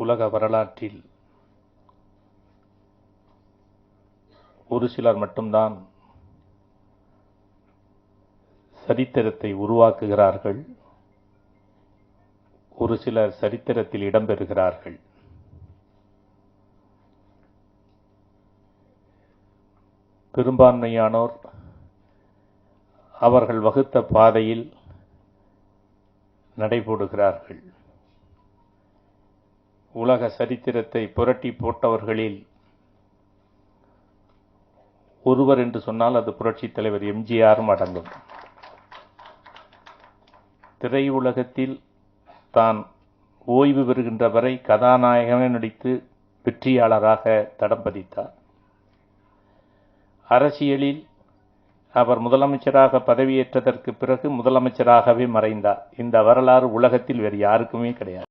உலக வரலாற்றில் ஒரு சிலர் மட்டும்தான் சரித்திரத்தை உருவாக்குகிறார்கள், ஒரு சிலர் சரித்திரத்தில் இடம்பெறுகிறார்கள். பெரும்பான்மையானோர் அவர்கள் வகுத்த பாதையில் நடைபோடுகிறார்கள். உலக சரித்திரத்தை புரட்டி போட்டவர்களில் ஒருவர் என்று சொன்னால் அது புரட்சித் தலைவர் எம்ஜிஆரும் அடங்கும். திரையுலகத்தில் தான் ஓய்வு பெறுகின்ற வரை கதாநாயகனை நடித்து வெற்றியாளராக தடம் பதித்தார். அரசியலில் அவர் முதலமைச்சராக பதவியேற்றதற்கு பிறகு முதலமைச்சராகவே மறைந்தார். இந்த வரலாறு உலகத்தில் வேறு யாருக்குமே கிடையாது.